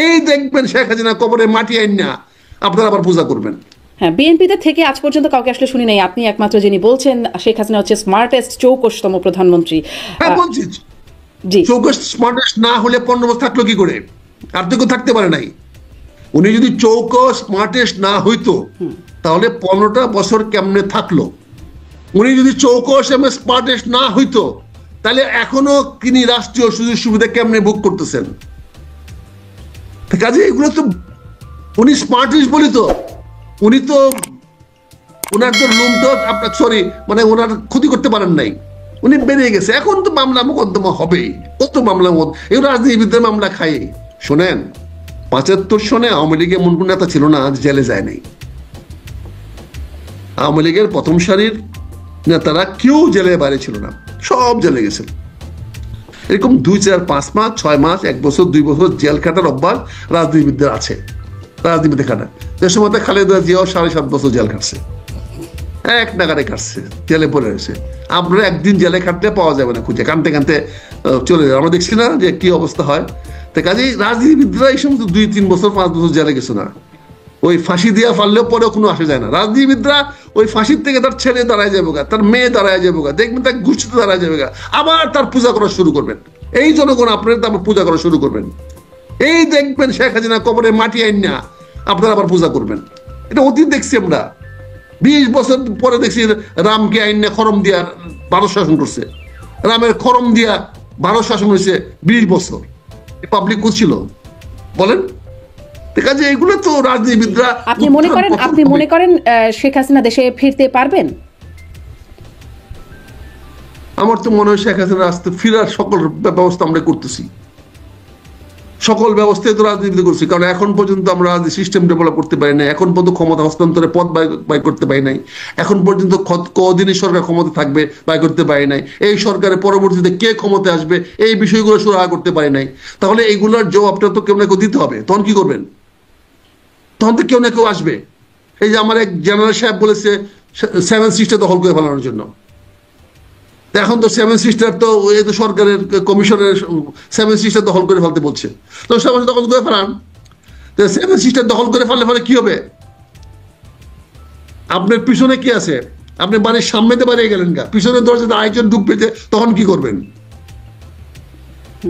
এই দেখবেন শেখ হাসিনা কবরে মাটি আইন না আপনারা আবার পূজা করবেন। হ্যাঁ, বিএনপিতে থেকে আজ পর্যন্ত কাউকে আসলে শুনি নাই, আপনি একমাত্র যিনি বলছেন শেখ হাসিনা হচ্ছে স্মার্টেস্ট 24তম প্রধানমন্ত্রী। হ্যাঁ বলছি, জি, 24 স্মার্টেস্ট না হলে 15 বছর থাকলো কি করে? আর তো কেউ থাকতে পারে নাই। উনি যদি 24 স্মার্টেস্ট না হইতো তাহলে 15টা বছর কেমনে থাকলো? উনি যদি 24 স্মার্টেস্ট না হইতো তাহলে এখনো তিনি রাষ্ট্রীয় সুযোগ সুবিধা কেমনে ভোগ করতেছেন? কাজে এগুলো তো উনি স্মার্টেস্ট বলি তো, উনি তো ওনার তো লুমটা আপনার সরি মানে ওনার ক্ষতি করতে পারেন নাই, উনি বেরিয়ে গেছে। এখন তো মামলা মোকদ্দমা হবেই, কত মামলা এগুলো রাজনীতিবিদদের মামলা খাই। শোনেন, 75 সনে আওয়ামী লীগের এমন কোন নেতা ছিল না জেলে যায় নাই। আওয়ামী লীগের প্রথম সারির নেতারা কেউ জেলে বাইরে ছিল না, সব জেলে গেছিল। এরকম 2, 4, 5 মাস, 6 মাস, 1 বছর, 2 বছর জেল খাটার অভ্যাস রাজনীতিবিদদের আছে। রাজনীতিতে খাটা যে সময় খালেদা জিয়াও 7.5 বছর জেল খাটছে, এক নাগারে কাটছে, জেলে পড়ে রয়েছে। আপনারা একদিন জেলে খাটতে পাওয়া যাবে না, খুঁজে কানতে কানতে চলে যাবে। আমরা দেখছি না যে কি অবস্থা হয়। তো কাজেই রাজনীতিবিদরা এই সমস্ত 2, 3 বছর 5 বছর জেলে গেছে না, ওই ফাঁসি দিয়া ফাললেও পরেও কোনো আসে যায় না। রাজনীতিবিদরা ওই ফাঁসির থেকে তার ছেলে দাঁড়ায় যাবে গা, তার মেয়ে দাঁড়ায় যাবে গা, দেখবেন তার গোষ্ঠীতে দাঁড়ায় যাবে গা, আবার তার পূজা করা শুরু করবেন। এই জনগণ আপনার তারপর পূজা করা শুরু করবেন। এই দেখবেন শেখ হাসিনা কবরে মাটি আইন না আপনারা আবার পূজা করবেন। এটা অতীত দেখছি আমরা। 20 বছর পরে দেখছি রামকে আইন না খরম দিয়া ভারত শাসন করছে। রামের খরম দিয়া ভারত শাসন হয়েছে 20 বছর। পাবলিক করছিল বলেন? কাজে এগুলো তো রাজনীতিবিদরা। আপনি মনে করেন শেখ হাসিনা দেশে ফিরতে পারবেন? আমার তো মনে হয় শেখ হাসিনা আসতে ফিরার সকল ব্যবস্থা আমরা করতেছি, সকল ব্যবস্থায় তো রাজনীতি করছি। কারণ এখন পর্যন্ত আমরা সিস্টেম ডেভেলপ করতে পারি নাই, এখন পর্যন্ত ক্ষমতা হস্তান্তরের পথ বাই করতে পারি নাই, এখন পর্যন্ত কদিনই সরকার ক্ষমতা থাকবে বাই করতে পারি নাই, এই সরকারের পরবর্তীতে কে ক্ষমতা আসবে এই বিষয়গুলো সুরাহা করতে পারি নাই। তাহলে এইগুলোর জবাবটা তো কেউ না কেউ দিতে হবে। তখন কি করবেন? তখন তো কেউ না কেউ আসবে। এই যে আমার এক জেনারেল সাহেব বলেছে 7 সিস্টার দখল করে ফেলানোর জন্য। এখন তো 7 সিস্টার তো এই তো সরকারের কমিশনের 7 সিস্টার দখল করে ফেলতে বলছে। তো 7 দখল করে ফেলান, 7 সিস্টার দখল করে ফেললে ফলে কি হবে? আপনার পিছনে কি আছে? আপনি বাড়ির সামনেতে বাড়িয়ে গেলেন গা, পিছনের দরজাতে আরেকজন ঢুকবে, তখন কি করবেন?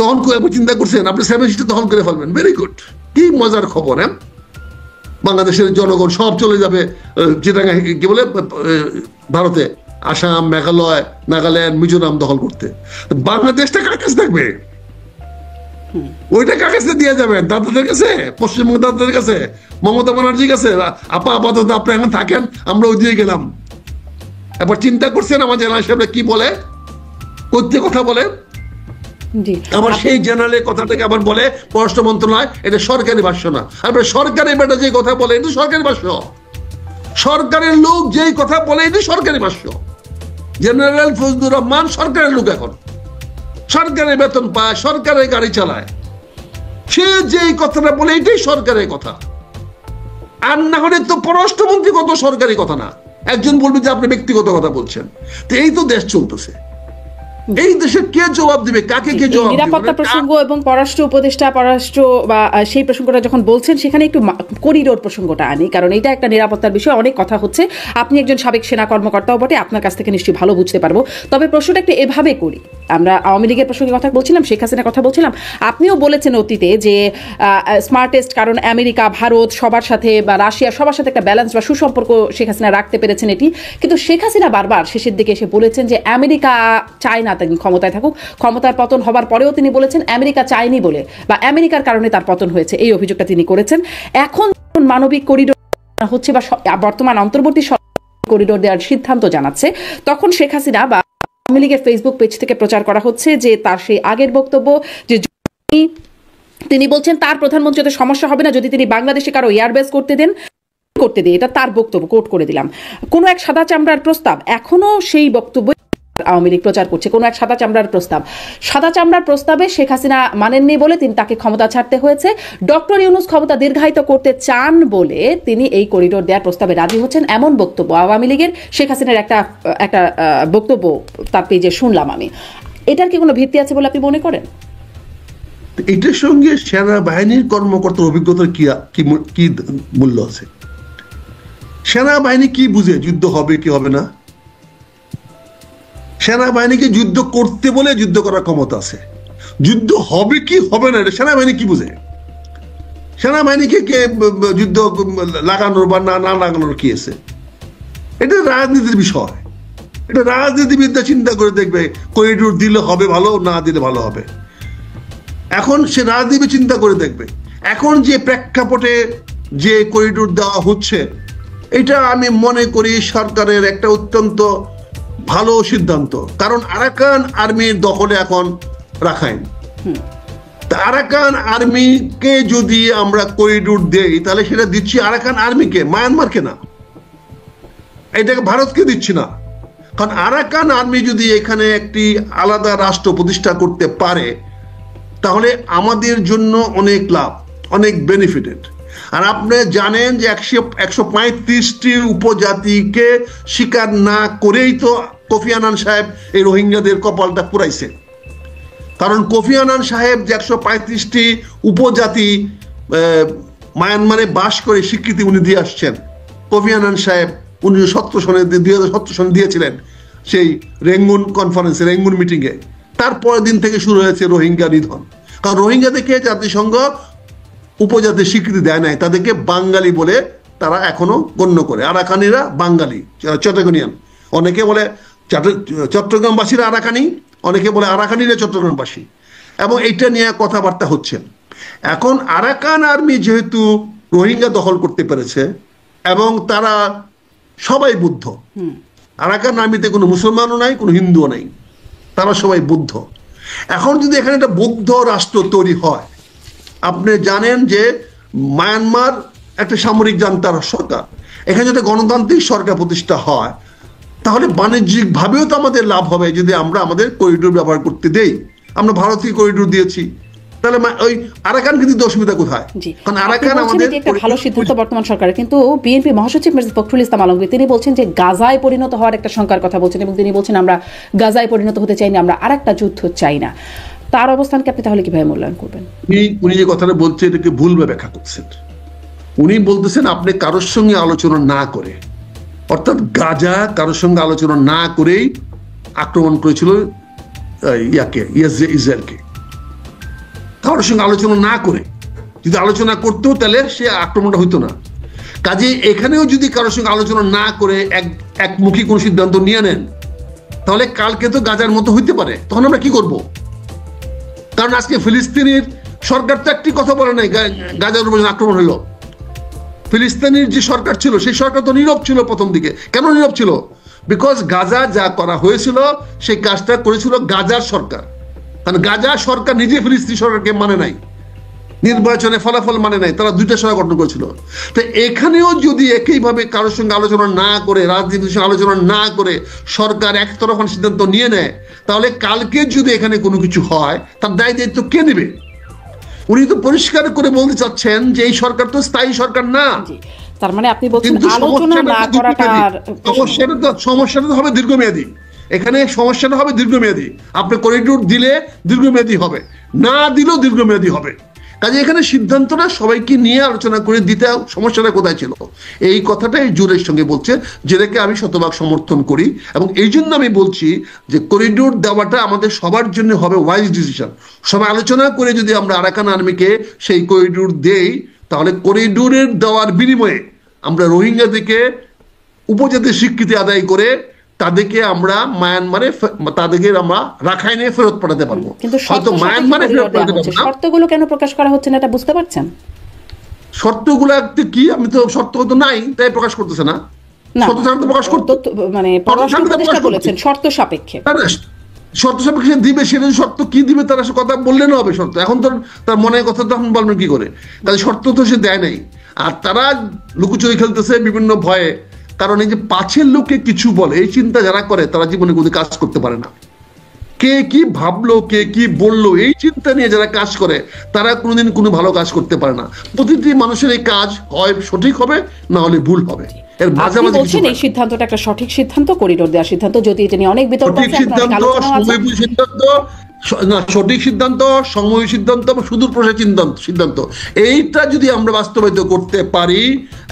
তখন চিন্তা করছেন আপনি 7 সিস্টার দখল করে ফেলবেন। ভেরি গুড, কি মজার খবর। হ্যাঁ, বাংলাদেশের জনগণ সব চলে যাবে যেটা কি বলে ভারতে, আসাম, মেঘালয়, নাগাল্যান্ড, মিজোরাম দখল করতে। বাংলাদেশটা কার কাছে থাকবে? ওইটা কার কাছে দিয়ে যাবেন? দাদাদের কাছে, পশ্চিমবঙ্গ দাদাদের কাছে, মমতা ব্যানার্জির কাছে? আপা আপাতত আপনি এখন থাকেন, আমরা ওই দিয়ে গেলাম। এবার চিন্তা করছেন আমার জেনারেল সাহেব কি বলে, কোথা কথা বলে? আবার সেই জেনারেলের কথাটাকে আবার বলে পররাষ্ট্র মন্ত্রণালয়, এটা সরকারি ভাষ্য না। আর সরকারি বেটা যে কথা বলে এটা সরকারি ভাষ্য, সরকারের লোক যেই কথা বলে এটা সরকারি ভাষ্য। জেনারেল ফজলুর রহমান সরকারের লোক, এখন সরকারের বেতন পায়, সরকারের গাড়ি চালায়, সে যেই কথাটা বলে এটাই সরকারের কথা। আর না হলে তো পররাষ্ট্রমন্ত্রী কত সরকারি কথা না। একজন বলবে যে আপনি ব্যক্তিগত কথা বলছেন। তো এই তো দেশ চলতেছে, এই দেশে কে জবাব দিবে, কাকে কে জবাব দিবে? নিরাপত্তা প্রসঙ্গ এবং পররাষ্ট্র উপদেষ্টা পররাষ্ট্র বা সেই প্রসঙ্গটা যখন বলছেন সেখানে একটু করিডোর প্রসঙ্গটা আনি, কারণ এটা একটা নিরাপত্তার বিষয়, অনেক কথা হচ্ছে। আপনি একজন সাবেক সেনা কর্মকর্তাও বটে, আপনার কাছ থেকে নিশ্চয়ই ভালো বুঝতে পারবো। তবে প্রশ্নটা একটু এভাবে করি, আমরা আওয়ামী লীগের প্রসঙ্গে কথা বলছিলাম, শেখ হাসিনার কথা বলছিলাম, আপনিও বলেছেন অতীতে যে স্মার্টেস্ট, কারণ আমেরিকা, ভারত সবার সাথে বা রাশিয়া সবার সাথে একটা ব্যালেন্স বা সুসম্পর্ক শেখ হাসিনা রাখতে পেরেছেন এটি। কিন্তু শেখ হাসিনা বারবার শেষের দিকে এসে বলেছেন যে আমেরিকা চায় না তিনি ক্ষমতায় থাকুক। ক্ষমতার পতন হবার পরেও তিনি বলেছেন আমেরিকা চায়নি বলে বা আমেরিকার কারণে তার পতন হয়েছে, এই অভিযোগটা তিনি করেছেন। এখন মানবিক করিডোর হচ্ছে বা বর্তমান অন্তর্বর্তী করিডোর দেওয়ার সিদ্ধান্ত জানাচ্ছে, তখন শেখ হাসিনা বা আওয়ামী লীগের ফেসবুক পেজ থেকে প্রচার করা হচ্ছে যে তার সেই আগের বক্তব্য যে তিনি বলছেন তার প্রধানমন্ত্রীতে সমস্যা হবে না যদি তিনি বাংলাদেশে কারো এয়ারবেস করতে দেন, এটা তার বক্তব্য, কোট করে দিলাম। কোন এক সাদা চামড়ার প্রস্তাব, এখনো সেই বক্তব্য আওয়ামী লীগ প্রচার করছে, কোন এক সাদা চামড়ার প্রস্তাবে শেখ হাসিনা মানেননি বলে তিনি তাকে ক্ষমতা ছাড়তে হয়েছে। ডক্টর ইউনূস ক্ষমতা দীর্ঘায়িত করতে চান বলে তিনি এই করিডোর দেওয়ার প্রস্তাবে রাজি হচ্ছেন, এমন বক্তব্য আওয়ামী লীগের শেখ হাসিনার একটা বক্তব্য তার পেজে শুনলাম আমি। এটার কি কোনো ভিত্তি আছে বলে আপনি মনে করেন? এটার সঙ্গে সেনাবাহিনীর কর্মকর্তার অভিজ্ঞতার কি কি মূল্য আছে? সেনাবাহিনী কি বুঝে যুদ্ধ হবে কি হবে না? সেনাবাহিনীকে যুদ্ধ করতে বলে যুদ্ধ করার ক্ষমতা আছে, যুদ্ধ হবে কি হবে না এটা সেনাবাহিনী কি বুঝে? সেনাবাহিনীকে কে যুদ্ধ লাগানোর বা না না লাগানোর কি আছে? এটা রাজনীতির বিষয়। এটা রাজনীতিবিদরা চিন্তা করে দেখবে করিডোর দিলে হবে ভালো, না দিলে ভালো হবে। এখন সে রাজনীতি চিন্তা করে দেখবে। এখন যে প্রেক্ষাপটে যে করিডোর দেওয়া হচ্ছে, এটা আমি মনে করি সরকারের একটা অত্যন্ত ভালো সিদ্ধান্ত। কারণ আরাকান আর্মির দখলে এখন রাখাইন। আরাকান আর্মিকে যদি আমরা করিডোর দেই, তাহলে সেটা দিচ্ছি আরাকান আর্মিকে, মায়ানমারকে না, এটাকে ভারতকে দিচ্ছি না। কারণ আরাকান আর্মি যদি এখানে একটি আলাদা রাষ্ট্র প্রতিষ্ঠা করতে পারে, তাহলে আমাদের জন্য অনেক লাভ, অনেক বেনিফিটেড। আর আপনি জানেন যে 135টি উপজাতিকে স্বীকার না করেই তো কোফি আনান সাহেব এই রোহিঙ্গাদের কপালটা পুরাইছে। কারণ কোফি আনান সাহেব যে 135টি উপজাতি মায়ানমারে বাস করে স্বীকৃতি উনি দিয়ে আসছেন। কোফি আনান সাহেব 2017 সনে দিয়েছিলেন সেই রেঙ্গুন কনফারেন্সে, রেঙ্গুন মিটিংয়ে। তারপরের দিন থেকে শুরু হয়েছে রোহিঙ্গা নিধন। কারণ রোহিঙ্গাদেরকে জাতিসংঘ উপজাতির স্বীকৃতি দেয় নাই, তাদেরকে বাঙালি বলে তারা এখনো গণ্য করে। আরাকানিরা বাঙালি, চট্টগ্রামিয়ান। অনেকে বলে চট্টগ্রামবাসীরা আরাকানি, অনেকে বলে আরাকানিরা চট্টগ্রামবাসী, এবং এইটা নিয়ে কথাবার্তা হচ্ছে। এখন আরাকান আর্মি যেহেতু রোহিঙ্গা দখল করতে পেরেছে এবং তারা সবাই বুদ্ধ, আরাকান আর্মিতে কোনো মুসলমানও নাই, কোনো হিন্দুও নাই, তারা সবাই বুদ্ধ। এখন যদি এখানে একটা বৌদ্ধ রাষ্ট্র তৈরি হয়, আপনি জানেন যে মায়ানমার একটা সামরিক জান্তার সরকার, এখানে যদি গণতান্ত্রিক সরকার প্রতিষ্ঠা হয়, তাহলে বাণিজ্যিকভাবেও তো আমাদের লাভ হবে যদি আমরা আমাদের করিডোর ব্যবহার করতে দেই। আমরা ভারতীয় করিডোর দিয়েছি, তাহলে ওই আরাকান কিন্তু অসুবিধা কোথায়? কারণ আরাকান আমাদের একটা ভালো সিদ্ধান্ত বর্তমান সরকারের। কিন্তু বিএনপি মহাসচিব মির্জা ফখরুল ইসলাম আলমগীর তিনি বলছেন যে গাজায় পরিণত হওয়ার একটা শঙ্কার কথা বলছেন, এবং তিনি বলছেন আমরা গাজায় পরিণত হতে চাই না, আমরা আরেকটা যুদ্ধ চাই না। তার অবস্থানকে আপনি তাহলে কিভাবে মূল্যায়ন করবেন? উনি যে কথাটা বলছে এটাকে ভুলভাবে ব্যাখ্যা করছেন। উনি বলতেছেন আপনি কারোর সঙ্গে আলোচনা না করে, অর্থাৎ গাজা কারোর সঙ্গে আলোচনা না করেই আক্রমণ করেছিল ইসরায়েলকে। কারোর সঙ্গে আলোচনা না করে, যদি আলোচনা করতো তাহলে সে আক্রমণটা হইতো না। কাজে এখানেও যদি কারোর সঙ্গে আলোচনা না করে একমুখী কোনো সিদ্ধান্ত নিয়ে নেন, তাহলে কালকে তো গাজার মতো হইতে পারে। তখন আমরা কি করব? কারণ আজকে ফিলিস্তিনের সরকার তো একটি কথা বলে নাই গাজার উপর আক্রমণ হলো। ফিলিস্তিনের যে সরকার ছিল সেই সরকার তো নীরব ছিল প্রথম দিকে। কেন নীরব ছিল? বিকজ গাজা যা করা হয়েছিল সেই কাজটা করেছিল গাজার সরকার। কারণ গাজা সরকার নিজে ফিলিস্তিনি সরকারকে মানে নাই, নির্বাচনে ফলাফল মানে নাই, তারা দুইটা সরকার গঠন করেছিল। তো এখানেও যদি একইভাবে কারোর সঙ্গে আলোচনা না করে, রাজনীতির সঙ্গে আলোচনা না করে সরকার একতরফা সিদ্ধান্ত নিয়ে নেয়, তাহলে কালকে যদি এখানে কোনো কিছু হয় তার দায় দায়িত্ব কে নেবে? উনি তো পরিষ্কার করে বলতে চাচ্ছেন যে এই সরকার তো স্থায়ী সরকার না। তার মানে আপনি বলছেন আলোচনা না করাটার সমস্যাটা তো হবে দীর্ঘমেয়াদী। এখানে সমস্যাটা হবে দীর্ঘমেয়াদী। আপনি করিডোর দিলে দীর্ঘমেয়াদী হবে, না দিলেও দীর্ঘমেয়াদী হবে। কাজে এখানে সিদ্ধান্তটা সবাইকে নিয়ে আলোচনা করে দিতে, সমস্যাটা কোথায় ছিল এই কথাটাই জোরের সঙ্গে বলছে, যেটাকে আমি শতভাগ সমর্থন করি। এবং এই জন্য আমি বলছি যে করিডোর দেওয়াটা আমাদের সবার জন্য হবে ওয়াইজ ডিসিশন। সবাই আলোচনা করে যদি আমরা আরাকান আর্মিকে সেই করিডোর দেই, তাহলে করিডোরের দেওয়ার বিনিময়ে আমরা রোহিঙ্গাদেরকে উপজাতির স্বীকৃতি আদায় করে তাদেরকে আমরা মায়ানমারে, তাদেরকে আমরা রাখাইনে ফেরত পাঠাতে পারবো। কিন্তু হয়তো মায়ানমারে ফেরত পাঠাতে পারবো না। শর্তগুলো কেন প্রকাশ করা হচ্ছে না এটা বুঝতে পারছেন? শর্তগুলো কি? আমি তো শর্ত তো নাই তাই প্রকাশ করতেছে না। শর্ত ছাড়া তো প্রকাশ করতে, মানে পররাষ্ট্র উপদেষ্টা বলেছেন শর্ত সাপেক্ষে। শর্ত সাপেক্ষে দিবে, সেটা শর্ত কি দিবে তারা কথা বললে না হবে। শর্ত এখন তো তার মনের কথা তখন বলবেন কি করে? তাহলে শর্ত তো সে দেয় নাই। আর তারা লুকোচুরি খেলতেছে বিভিন্ন ভয়ে। কারণ এই যে পাছের লোককে কিছু বলে, এই চিন্তা যারা করে তারা জীবনে কোনো কাজ করতে পারে না। কে কি ভাবলো, কে কি বললো, এই চিন্তা নিয়ে যারা কাজ করে তারা কোনোদিন কোনো ভালো কাজ করতে পারে না। প্রতিটি মানুষের এই কাজ হয় সঠিক হবে, না হলে ভুল হবে। এর মাঝামাঝি বলছেন এই সিদ্ধান্তটা একটা সঠিক সিদ্ধান্ত, করিডোর দেওয়ার সিদ্ধান্ত, যদি এটা নিয়ে অনেক বিতর্ক আছে, সিদ্ধান্ত না, সঠিক সিদ্ধান্ত, সময় সিদ্ধান্ত এবং সুদূর প্রসারী সিদ্ধান্ত এইটা যদি আমরা বাস্তবায়িত করতে পারি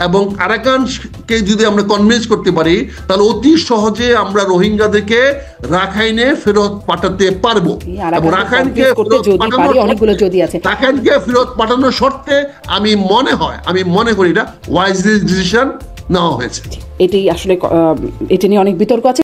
এবং আরাকানকে যদি আমরা কনভিন্স করতে পারি, তাহলে অতি সহজে আমরা রোহিঙ্গাদেরকে রাখাইনে ফেরত পাঠাতে পারবো। এবং রাখাইনকে রাখাইনকে ফেরত পাঠানোর শর্তে আমি মনে করি এটা ওয়াইজ ডিসিশন নেওয়া হয়েছে। এটাই আসলে এটা নিয়ে অনেক বিতর্ক আছে।